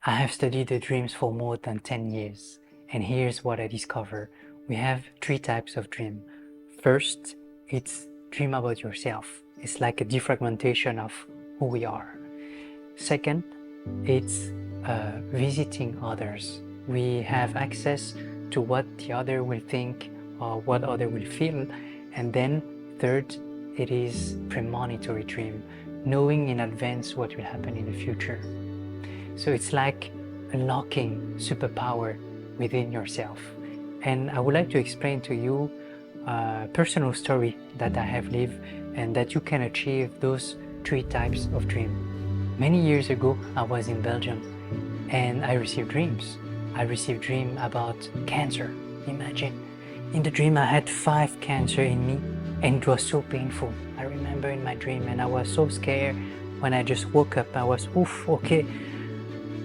I have studied the dreams for more than 10 years, and here's what I discover. We have three types of dream. First, it's dream about yourself. It's like a defragmentation of who we are. Second, it's visiting others. We have access to what the other will think or what other will feel. And then third, it is premonitory dream, knowing in advance what will happen in the future. So it's like unlocking superpower within yourself. And I would like to explain to you a personal story that I have lived and that you can achieve those three types of dream. Many years ago, I was in Belgium and I received dreams. I received dream about cancer. Imagine, in the dream I had 5 cancer in me and it was so painful. I remember in my dream and I was so scared. When I just woke up, I was, oof, okay,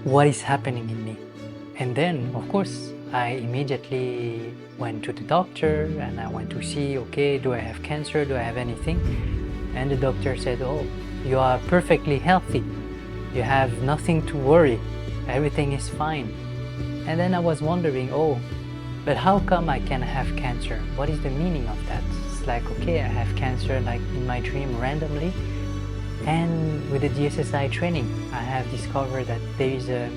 what is happening in me? And then, of course, I immediately went to the doctor and I went to see, okay, do I have cancer? Do I have anything? And the doctor said, oh, you are perfectly healthy. You have nothing to worry. Everything is fine. And then I was wondering, oh, but how come I can have cancer? What is the meaning of that? It's like, okay, I have cancer like in my dream randomly. And with the DSSI training, I have discovered that there is a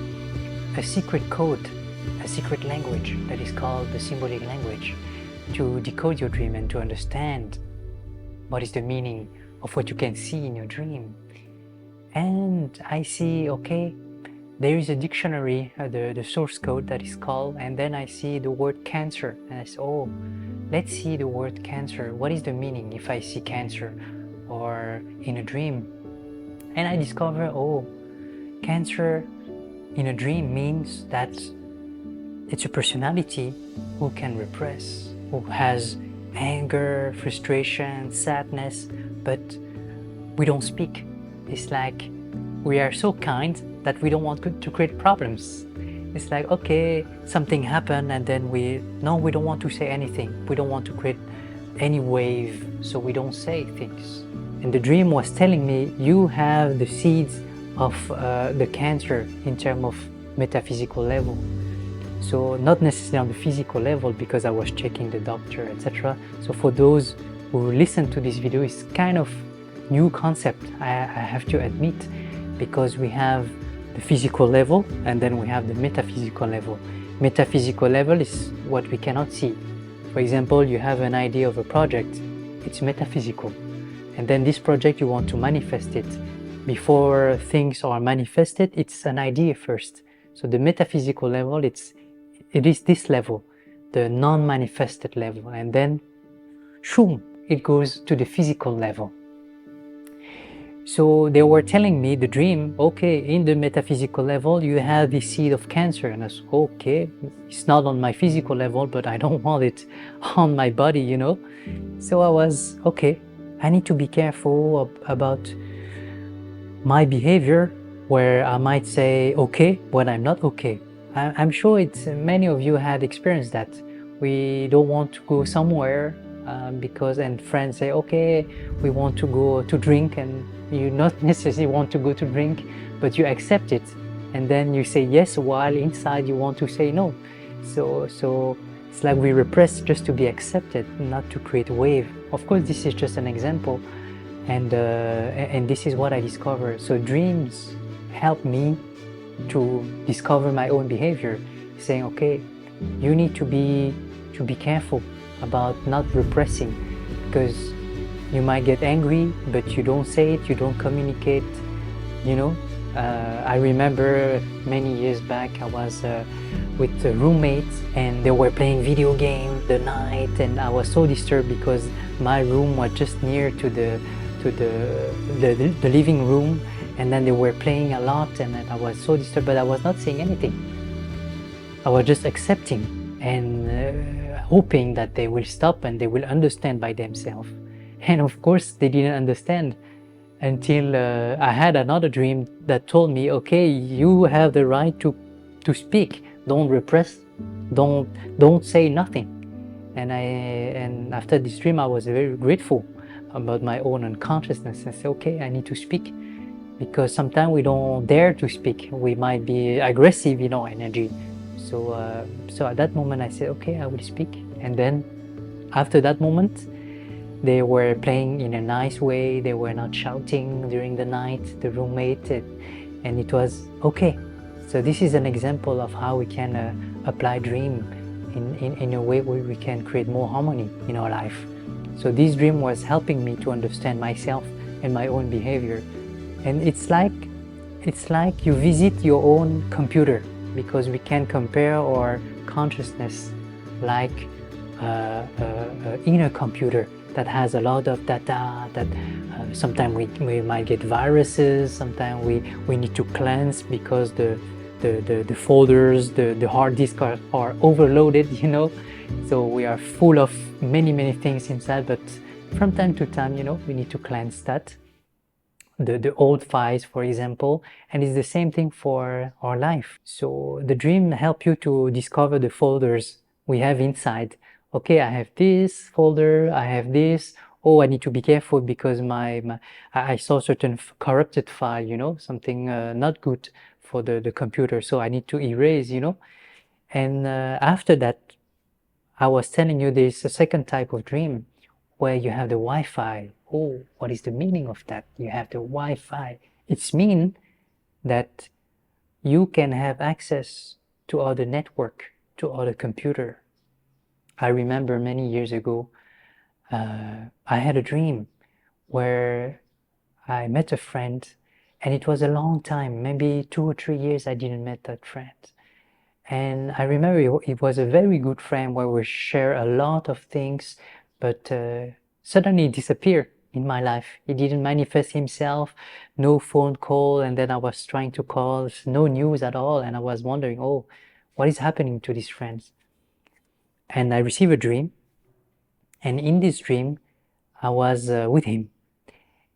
secret code, a secret language that is called the symbolic language to decode your dream and to understand what is the meaning of what you can see in your dream. And I see, okay, there is a dictionary, the source code that is called, and then I see the word cancer. And I say, oh, let's see the word cancer. What is the meaning if I see cancer or in a dream? And I discover, oh, cancer in a dream means that it's a personality who can repress, who has anger, frustration, sadness, but we don't speak. It's like we are so kind that we don't want to create problems. It's like, okay, something happened and then we don't want to say anything. We don't want to create any wave, so we don't say things. And the dream was telling me, you have the seeds of the cancer in terms of metaphysical level. So not necessarily on the physical level because I was checking the doctor, etc. So for those who listen to this video, it's kind of new concept, I have to admit, because we have the physical level and then we have the metaphysical level. Metaphysical level is what we cannot see. For example, you have an idea of a project, it's metaphysical. And then this project, you want to manifest it. Before things are manifested, it's an idea first. So the metaphysical level, it is this level, the non-manifested level. And then, shoom, it goes to the physical level. So they were telling me the dream, okay, in the metaphysical level, you have the seed of cancer. And I said, okay, it's not on my physical level, but I don't want it on my body, you know? So I was, okay, I need to be careful about my behavior where I might say okay when I'm not okay. I'm sure many of you had experienced that. We don't want to go somewhere and friends say, okay, we want to go to drink, and you not necessarily want to go to drink, but you accept it. And then you say yes, while inside you want to say no. So it's like we repress just to be accepted, not to create a wave. Of course, this is just an example. And this is what I discovered. So dreams help me to discover my own behavior, saying, okay, you need to be careful about not repressing, because you might get angry, but you don't say it, you don't communicate, you know. I remember many years back, I was with roommates and they were playing video game the night, and I was so disturbed because my room was just near to the living room, and then they were playing a lot, and I was so disturbed, but I was not saying anything. I was just accepting and hoping that they will stop and they will understand by themselves. And of course they didn't understand until I had another dream that told me, okay, you have the right to speak, don't repress, don't say nothing. And after this dream I was very grateful about my own unconsciousness. I said, okay, I need to speak, because sometimes we don't dare to speak. We might be aggressive in our energy. So at that moment I said, okay, I will speak. And then after that moment, they were playing in a nice way. They were not shouting during the night, the roommate, and it was okay. So this is an example of how we can apply dream in a way where we can create more harmony in our life. So this dream was helping me to understand myself and my own behavior. And it's like you visit your own computer, because we can compare our consciousness like an inner computer that has a lot of data, that sometimes we might get viruses, sometimes we need to cleanse because the folders, the hard disk are overloaded, you know. So we are full of many things inside, but from time to time, you know, we need to cleanse that, the old files, for example. And it's the same thing for our life. So the dream help you to discover the folders we have inside. Okay, I have this folder, I have this. Oh, I need to be careful because I saw certain corrupted file, you know, something not good for the computer, so I need to erase, you know. And after that, I was telling you there's a second type of dream where you have the Wi-Fi. Oh, what is the meaning of that? You have the Wi-Fi. It's mean that you can have access to other network, to other computer. I remember many years ago, I had a dream where I met a friend, and it was a long time, maybe 2 or 3 years I didn't met that friend. And I remember it was a very good friend where we share a lot of things, but suddenly he disappeared in my life. He didn't manifest himself, no phone call, and then I was trying to call, no news at all, and I was wondering, oh, what is happening to these friends? And I received a dream, and in this dream, I was with him,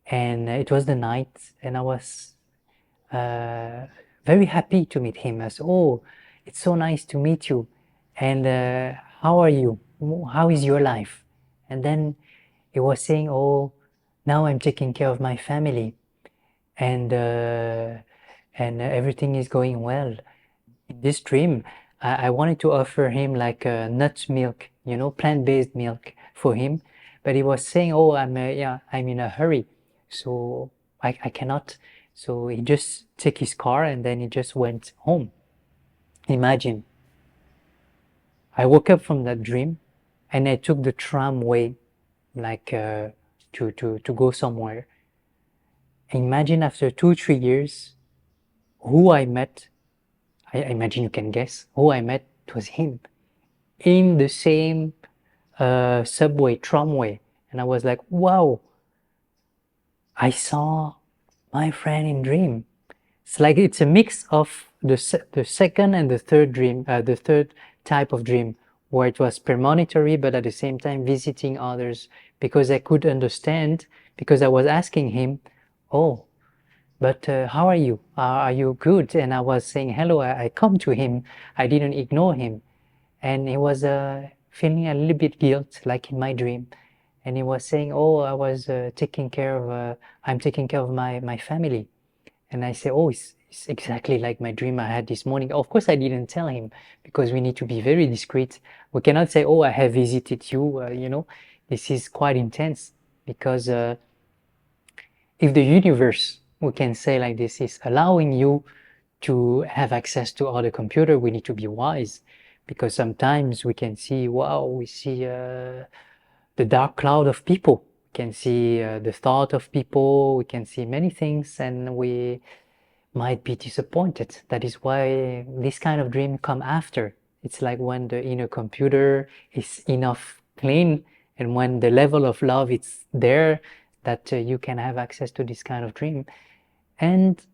and it was the night, and I was very happy to meet him. As, oh, it's so nice to meet you, and how are you? How is your life? And then he was saying, oh, now I'm taking care of my family, and everything is going well. In this dream, I wanted to offer him like a nut milk, you know, plant-based milk for him, but he was saying, oh, I'm in a hurry, so I cannot. So he just took his car and then he just went home. Imagine, I woke up from that dream and I took the tramway, like to go somewhere. Imagine after 2 3 years, who I met. I imagine you can guess who I met. It was him in the same subway, tramway, and I was like, wow, I saw my friend in dream. It's like it's a mix of the second and the third dream, the third type of dream, where it was premonitory, but at the same time visiting others, because I could understand, because I was asking him, oh, but how are you? Are you good? And I was saying hello. I come to him. I didn't ignore him, and he was feeling a little bit guilt, like in my dream. And he was saying, oh, I was taking care of, I'm taking care of my family. And I say, oh, it's exactly like my dream I had this morning. Of course, I didn't tell him, because we need to be very discreet. We cannot say, oh, I have visited you, you know. This is quite intense, because if the universe, we can say like this, is allowing you to have access to other computer, we need to be wise, because sometimes we can see, wow, we see the dark cloud of people. We can see the thought of people. We can see many things, and we might be disappointed. That is why this kind of dream come after. It's like when the inner computer is enough clean, and when the level of love is there, that you can have access to this kind of dream. And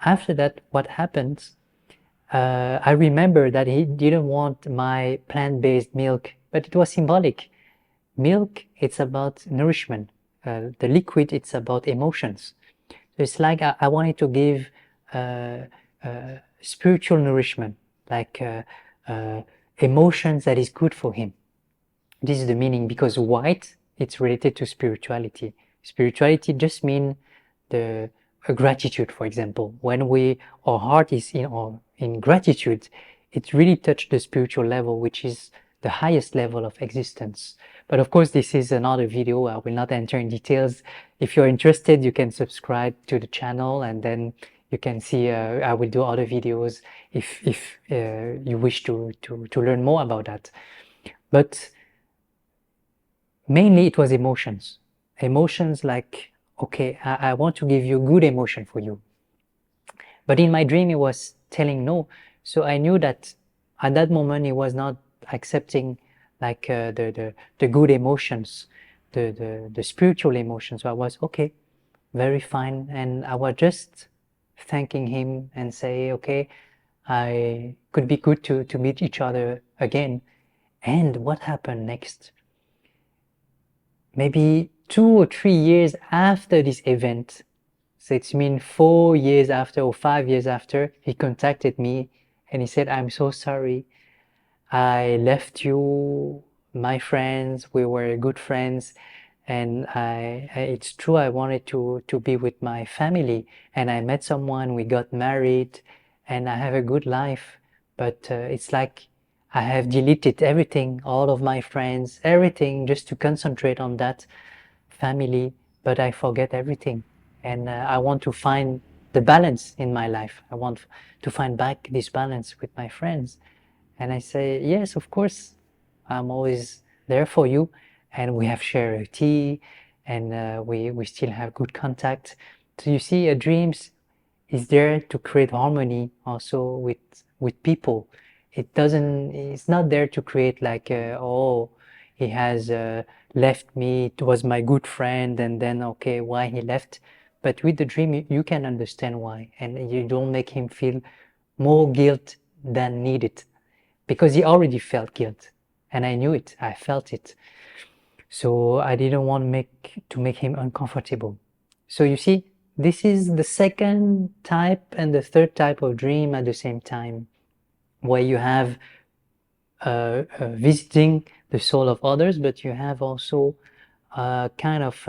after that, what happens? I remember that he didn't want my plant-based milk, but it was symbolic. Milk, it's about nourishment. The liquid, it's about emotions. So it's like I wanted to give spiritual nourishment, like emotions that is good for him. This is the meaning, because white, it's related to spirituality. Spirituality just means the gratitude, for example. When our heart is in gratitude, it really touches the spiritual level, which is the highest level of existence. But of course, this is another video. I will not enter in details. If you're interested, you can subscribe to the channel, and then you can see I will do other videos if you wish to learn more about that. But mainly it was emotions. Emotions like, okay, I want to give you good emotion for you. But in my dream, he was telling no. So I knew that at that moment, he was not accepting like the good emotions, the spiritual emotions. So I was, okay, very fine. And I was just thanking him and say, okay, I could be good to meet each other again. And what happened next? Maybe 2 or 3 years after this event, so it's mean 4 years after or 5 years after, he contacted me and he said, I'm so sorry. I left you, my friends, we were good friends, and it's true, I wanted to be with my family, and I met someone, we got married, and I have a good life, but it's like I have deleted everything, all of my friends, everything, just to concentrate on that family, but I forget everything. And I want to find the balance in my life. I want to find back this balance with my friends. And I say, yes, of course, I'm always there for you. And we have shared a tea, and we still have good contact. So you see, dreams is there to create harmony also with people. It's not there to create like, oh, he has left me, it was my good friend, and then, okay, why he left? But with the dream, you can understand why, and you don't make him feel more guilt than needed, because he already felt guilt, and I knew it, I felt it. So I didn't want to make him uncomfortable. So you see, this is the second type and the third type of dream at the same time, where you have visiting the soul of others, but you have also a kind of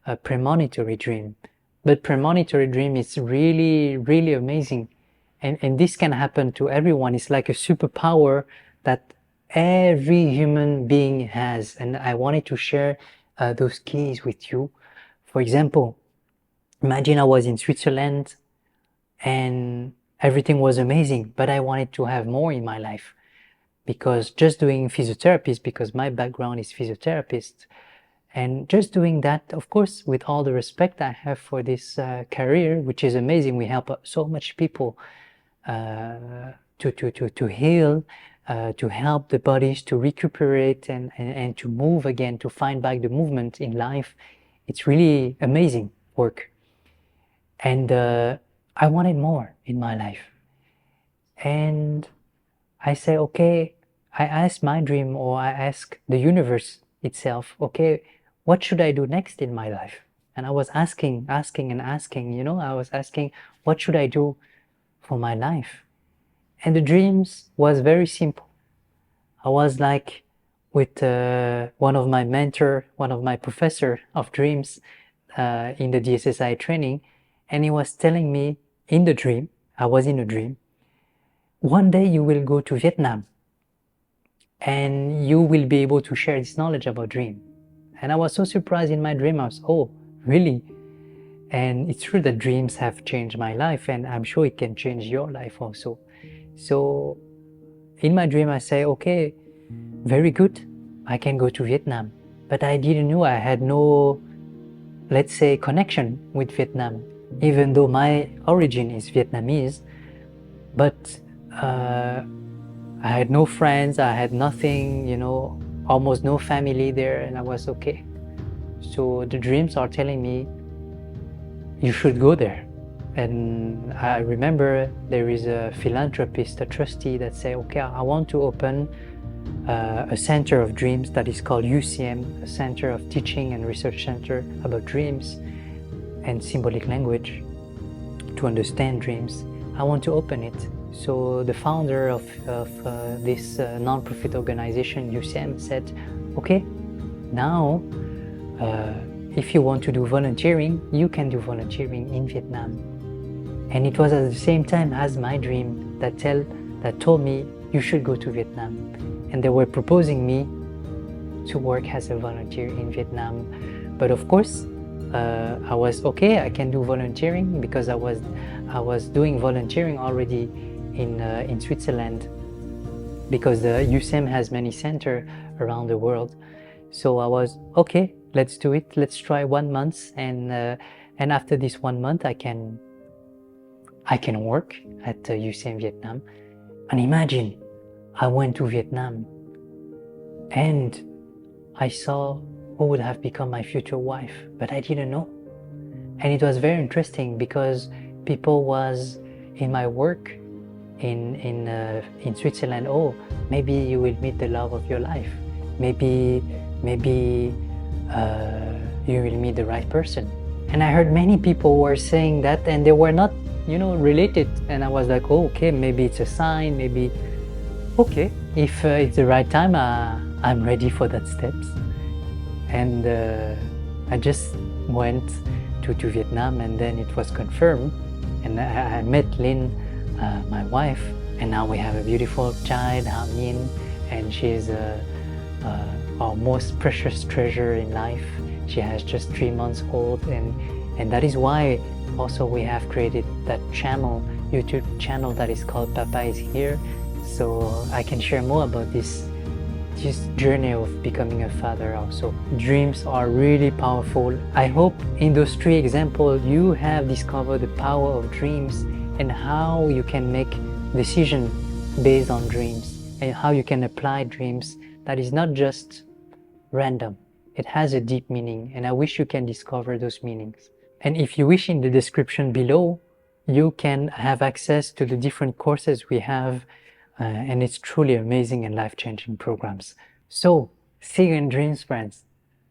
a premonitory dream. But premonitory dream is really, really amazing. And this can happen to everyone. It's like a superpower that every human being has. And I wanted to share those keys with you. For example, imagine I was in Switzerland and everything was amazing, but I wanted to have more in my life, because just doing physiotherapy, because my background is physiotherapist, and just doing that, of course, with all the respect I have for this career, which is amazing, we help so much people to heal, to help the bodies to recuperate and to move again, to find back the movement in life. It's really amazing work. And I wanted more in my life. And I say, okay, I ask my dream, or I ask the universe itself, okay, what should I do next in my life? And I was asking and asking, you know, I was asking, what should I do for my life? And the dreams was very simple. I was like with one of my mentor, one of my professor of dreams in the DSSI training, and he was telling me in the dream, I was in a dream, one day you will go to Vietnam and you will be able to share this knowledge about dream. And I was so surprised in my dream. I was, oh, really? And it's true that dreams have changed my life, and I'm sure it can change your life also. So in my dream, I say, okay, very good, I can go to Vietnam. But I didn't know, I had no, let's say, connection with Vietnam, even though my origin is Vietnamese. But I had no friends, I had nothing, you know, almost no family there, and I was okay. So the dreams are telling me, you should go there. And I remember there is a philanthropist, a trustee that said, okay, I want to open a center of dreams that is called UCM, a center of teaching and research center about dreams and symbolic language to understand dreams. I want to open it. So the founder of this non-profit organization, UCM, said, okay, now if you want to do volunteering, you can do volunteering in Vietnam. And it was at the same time as my dream that told me you should go to Vietnam. And they were proposing me to work as a volunteer in Vietnam. But of course, I was okay, I can do volunteering because I was doing volunteering already in Switzerland, because the USAM has many centers around the world. So I was okay, let's do it, let's try 1 month, and after this 1 month I can work at USAM Vietnam. And imagine, I went to Vietnam and I saw who would have become my future wife, but I didn't know. And it was very interesting because people was in my work in Switzerland, oh, maybe you will meet the love of your life. Maybe you will meet the right person. And I heard many people were saying that, and they were not, related. And I was like, oh, okay, maybe it's a sign, maybe, okay, if it's the right time, I'm ready for that steps. And I just went to Vietnam, and then it was confirmed, and I met Lynn, my wife, and now we have a beautiful child, Hamin, and she is our most precious treasure in life. She has just 3 months old, and that is why also we have created that channel, YouTube channel, that is called Papa is Here, so I can share more about this journey of becoming a father also. Dreams are really powerful. I hope in those 3 examples you have discovered the power of dreams and how you can make decisions based on dreams, and how you can apply dreams that is not just random. It has a deep meaning, and I wish you can discover those meanings. And if you wish, in the description below, you can have access to the different courses we have, and it's truly amazing and life-changing programs. So, see you in dreams, friends.